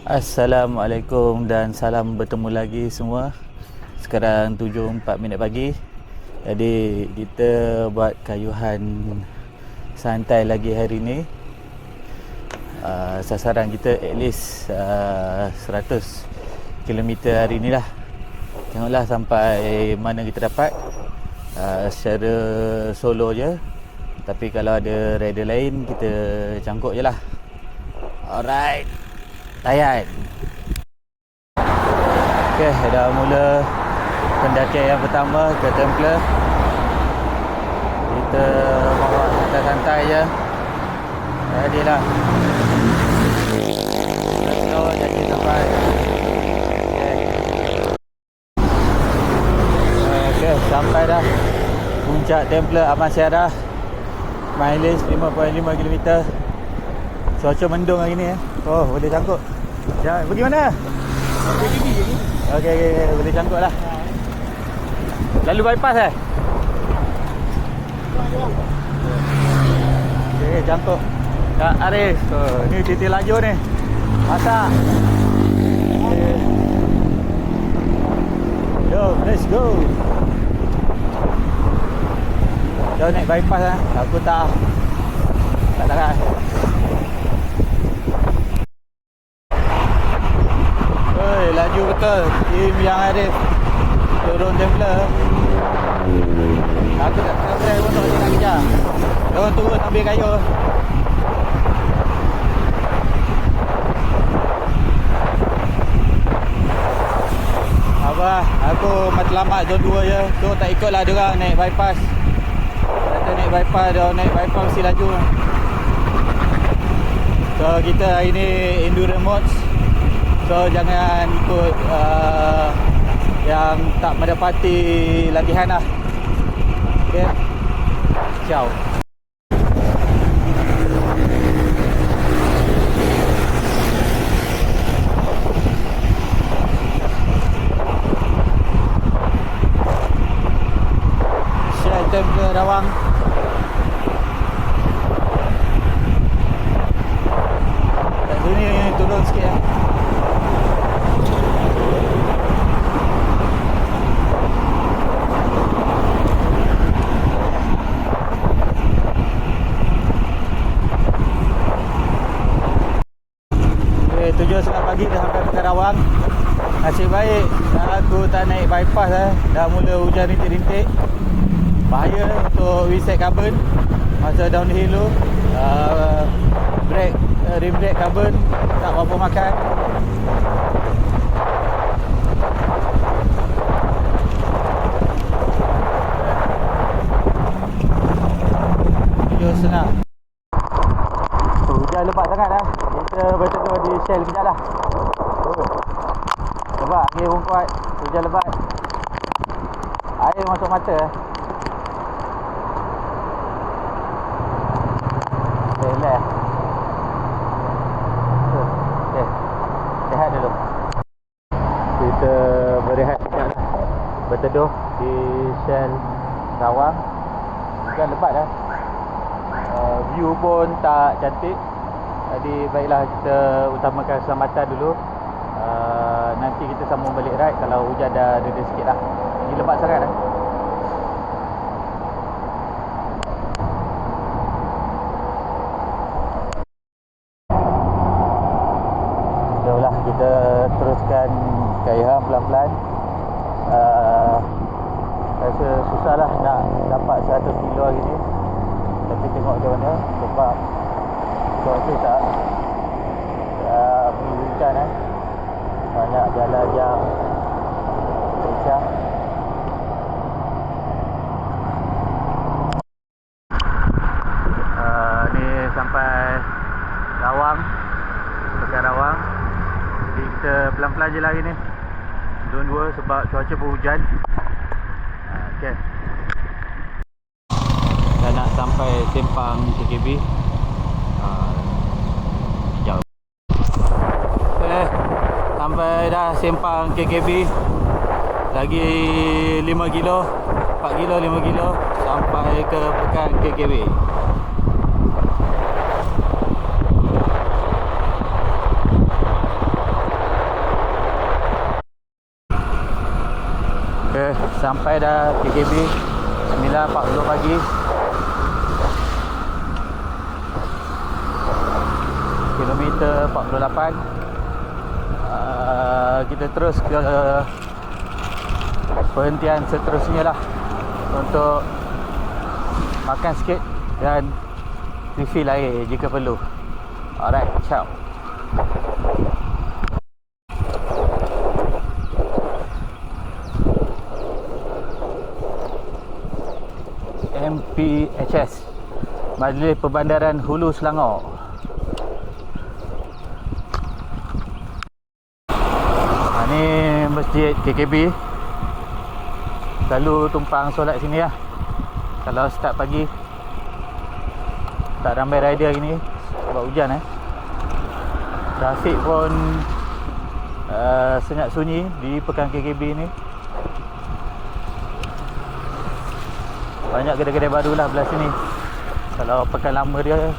Assalamualaikum dan salam bertemu lagi semua. Sekarang 7.04 minit pagi. Jadi kita buat kayuhan santai lagi hari ni. Sasaran kita at least 100 km hari ni lah. Tengoklah sampai mana kita dapat. Secara solo je. Tapi kalau ada rider lain, kita cangkuk je lah. Alright, Tayan. Okay, dah mula pendakian yang pertama ke Templar. Kita bawa santai-santai je. Jadilah. Let's go, jadi sampai. Okay, sampai dah puncak Templar Ahmad Syarah. Mileage 5.5 km. Cuaca mendung hari ni. Oh, boleh cangkuk. Jangan pergi mana? Okey, boleh cangkuk lah. Lalu bypass Okey, cangkuk. Kak Arif. Ni titik laju ni. Masak. Okay. Jom, let's go. Jom naik bypass lah. Aku tak laju betul. Tim yang ada turun Templar. Aku tak drive untuk dia nak kejar. Diorang turun ambil kayu. Abah, aku matlamat zon 2 je. So tak ikutlah diorang naik bypass. Kata naik bypass, diorang naik bypass mesti laju. So kita hari ni endurance modes. So jangan ikut yang tak mendapati latihan lah. Okay, ciao. Shelter ke Rawang. Kat sini turun sikit lah. Setengah pagi dah sampai ke Rawang. Nasib baik aku tak naik bypass dah mula hujan rintik-rintik. Bahaya untuk reset carbon masa downhill tu. Rim brake carbon tak berapa makan. Senang. Hujan lebat sangat dah. Kita berteduh di Shell kejap lah. Lebat, angin pun kuat. Hujan lebat. Air masuk mata. Relax. Okay, rehat dulu. Kita berehat kejap lah. Berteduh di Shell Rawang. Hujan lebat dah. View pun tak cantik. Jadi baiklah kita utamakan keselamatan dulu. Nanti kita sambung balik ride kalau hujan dah reda sikit lah. Ini lebat sangat dah. Jomlah kita teruskan kayuhan pelan-pelan. Rasa susah lah nak dapat 100 kilo hari ni. Tapi tengok macam mana. Sebab cuaca tak hujan banyak jalan yang pecah. Ni sampai Rawang, dekat Rawang. Jadi kita pelan-pelan je lagi ni zon 2 sebab cuaca pun hujan. Okay, dah nak sampai Sempang KKB. Sampai dah Sempang KKB. Lagi 5 kilo 4 kilo 5 kilo sampai ke Pekan KKB. Sampai dah KKB 9.40 pagi. Kilometer 48. Kita terus ke perhentian seterusnya lah untuk makan sikit dan refill air jika perlu. Alright, ciao. MPHS, Majlis Perbandaran Hulu Selangor. Ni masjid KKB. Selalu tumpang solat sini lah kalau start pagi. Tak ramai rider hari ni sebab hujan Trafik pun senyap sunyi di pekan KKB ni. Banyak kedai-kedai baru lah belah sini. Kalau pekan lama dia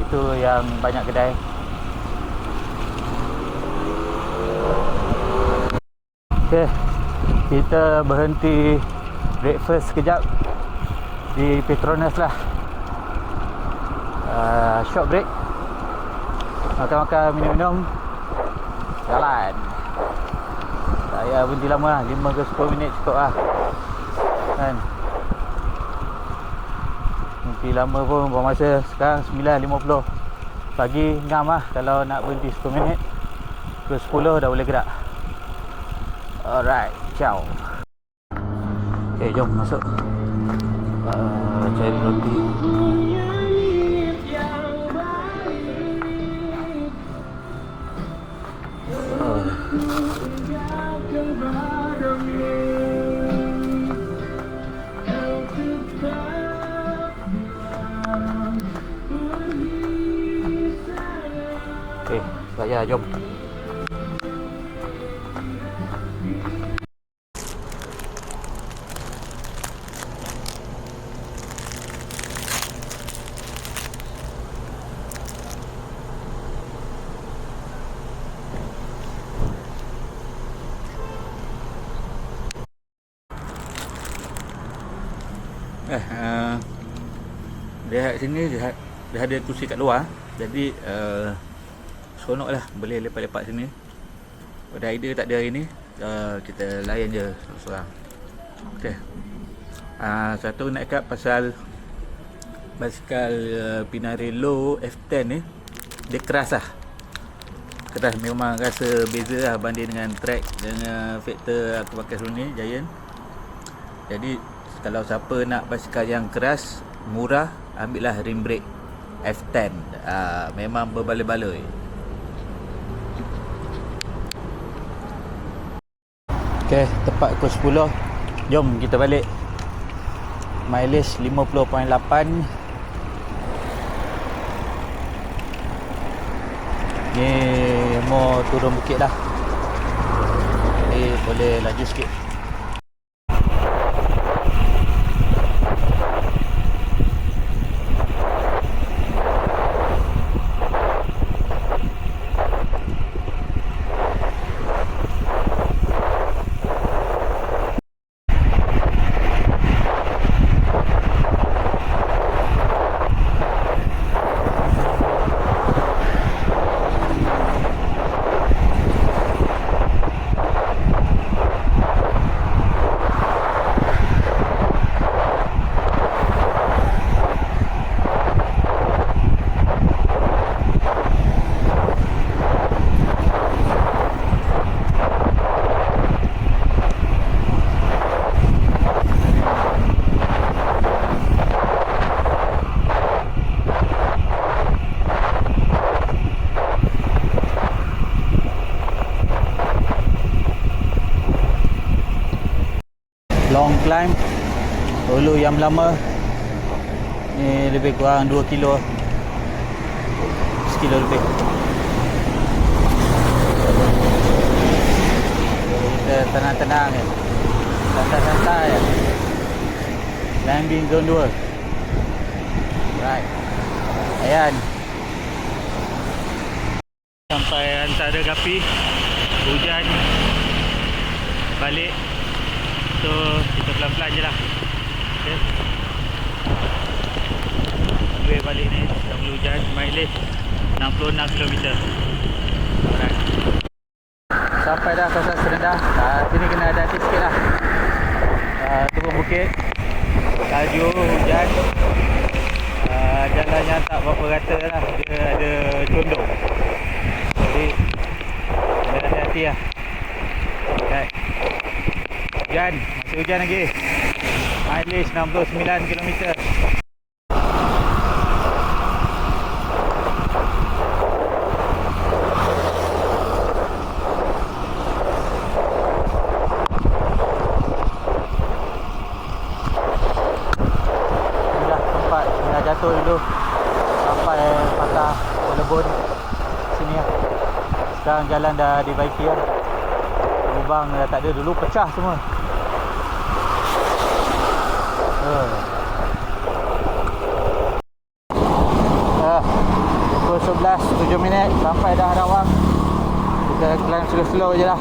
itu yang banyak kedai. Okay, kita berhenti breakfast sekejap di Petronas lah. Short break, makan-makan, minum-minum, jalan. Tak payah berhenti lama lah, 5 ke 10 minit cukup lah kan. Berhenti lama pun buang masa. Sekarang 9.50 pagi, ngam lah kalau nak berhenti 10 minit. Ke 10 dah boleh gerak. Alright, ciao. Okay, jom masuk. Cari roti. Okay, saya jom. Lihat sini dia ada kursi kat luar. Jadi seronok lah boleh lepak-lepak sini. Rider tak ada hari ni, kita layan je seorang-seorang. Okay. Satu nak cakap pasal basikal Pinarello F10 ni. Dia keras lah. Keras, memang rasa beza lah banding dengan track dengan Factor aku pakai sebelum ni, Giant. Jadi kalau siapa nak basikal yang keras, murah, ambillah rim brake F10. Memang berbaloi-baloi. Okay, tepat pukul 10. Jom kita balik. Mileage 50.8. Ni mau turun bukit dah. Ni boleh laju sikit. Long climb, Hulu yang lama ni lebih kurang 2 kilo, 1 kilo lebih. Kita tenang-tenang je, santai-santai je. Climbing zone 2. Right, ayan, sampai antara Gapi. Hujan balik. So kita pelan-pelan je lah. Okay. Way balik ni dah mula hujan. Mileage 66 km. Alright. Sampai dah kawasan Serendang. Sini kena hati-hati sikit lah. Turun bukit, laju, hujan. Jalannya tak berapa rata lah. Dia ada condong. Jadi kena hati-hati lah. Okay. Hujan, masih hujan lagi. Mileage 69 km. Jatuh dulu sampai patah collarbone sini lah. Sekarang jalan dah dibaiki lah. Lubang dah tak ada, dulu pecah semua. Pukul 11, 7 minit sampai dah Rawang. Kita climb slow-slow je lah.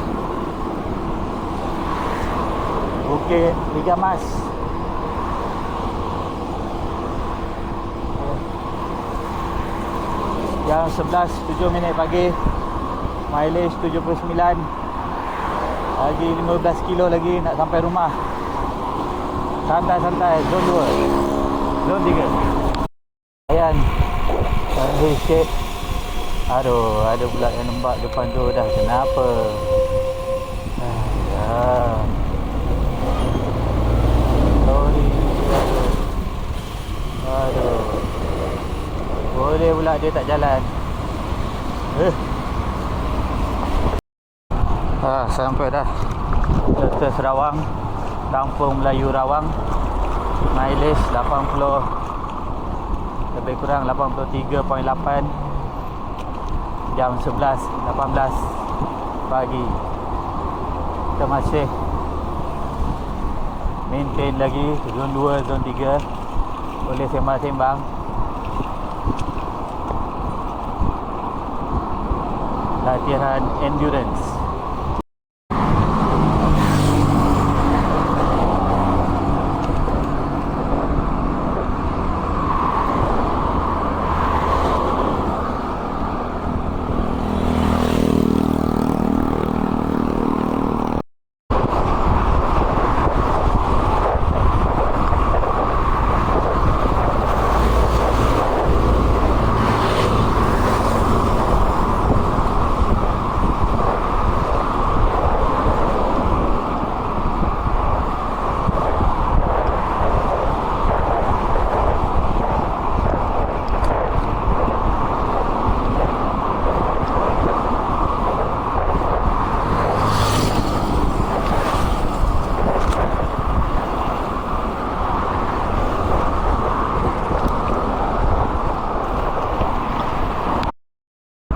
Bukit Liga Mas. Jam 11, 7 minit pagi. Mileage 79. Lagi 15 kilo lagi nak sampai rumah. Santai-santai. Zon 2, Zon 3. Ayan sikit. Aduh, ada pula yang lembab depan tu. Dah kenapa? Sorry. Aduh, boleh pula dia tak jalan. Sampai dah Letas Rawang, Kampung Melayu Rawang. Mileage 80, lebih kurang 83.8. Jam 11.18 pagi. Kita masih maintain lagi zon 2, zon 3. Boleh sembang-sembang. Latihan endurance.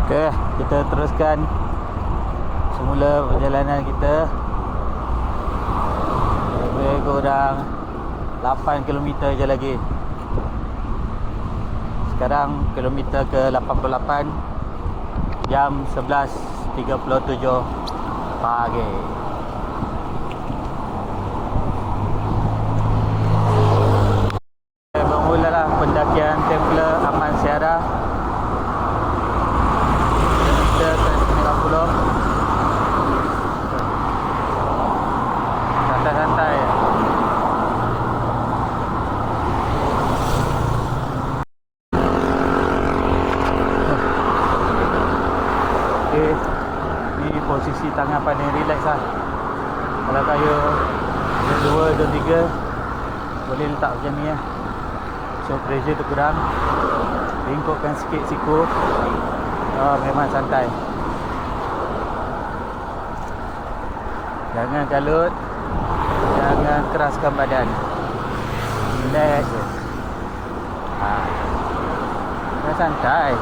Okay, kita teruskan semula perjalanan kita. Lebih kurang 8 km je lagi. Sekarang kilometer ke 88. Jam 11.37 pagi. Bermulalah pendakian Templer Amansara. Santai-santai. Okay, ni posisi tangan paling relax lah. Kalau kayu zon 2, zon 3 boleh letak macam ni lah. So pressure tu kurang. Ringkukkan sikit siku. Memang santai. Jangan kalut, jangan keraskan badan. Relax je. Jangan santai.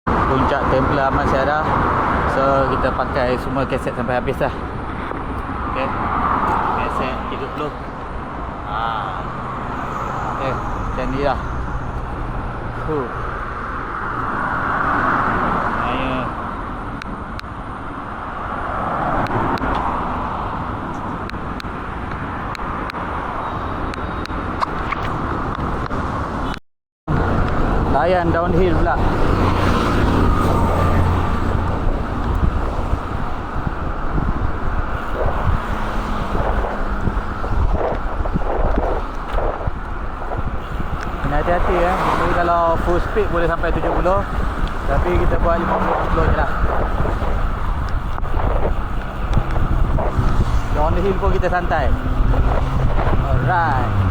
Puncak Templer Amansara. So kita pakai semua kaset sampai habis lah. Okay, kaset 30. Okay, macam ni lah. layan downhill pula. Kena hati-hati Ini kalau full speed boleh sampai 70, tapi kita buat 50 je lah. Downhill pun kita santai. Alright.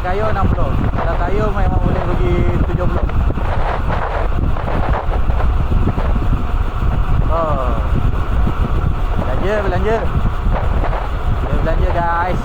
Kayu 60. Kalau kayu memang boleh pergi 70. Oh. Belanja. Belanja guys.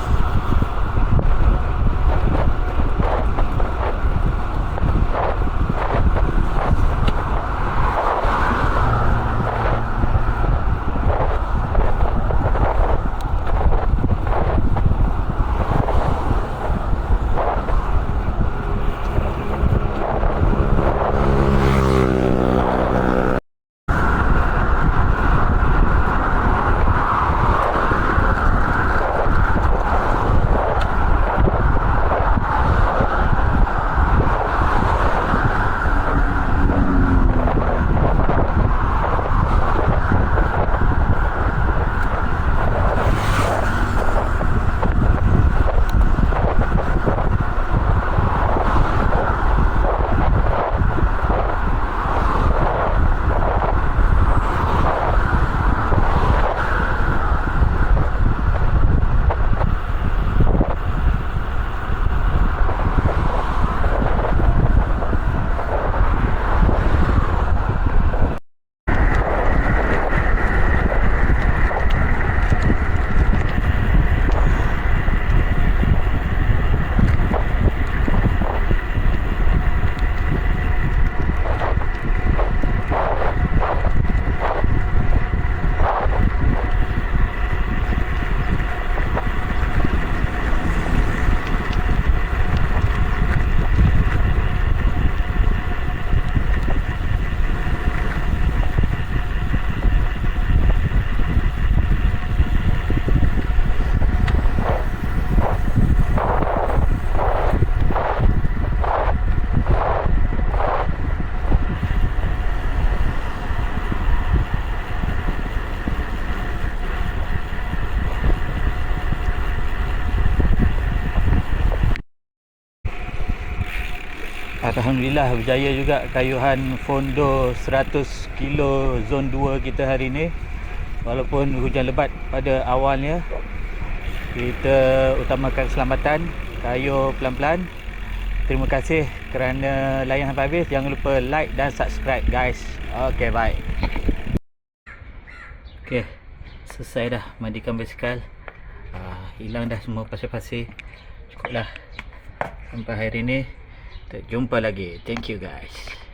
Alhamdulillah berjaya juga kayuhan Fondo 100 kilo zon 2 kita hari ni. Walaupun hujan lebat pada awalnya, kita utamakan keselamatan, kayuh pelan-pelan. Terima kasih kerana layan sampai habis. Jangan lupa like dan subscribe guys. Okay, bye. Okay, selesai dah mandikan basikal. Hilang dah semua pasir-pasir. Cukuplah sampai hari ni. Kita jumpa lagi. Thank you guys.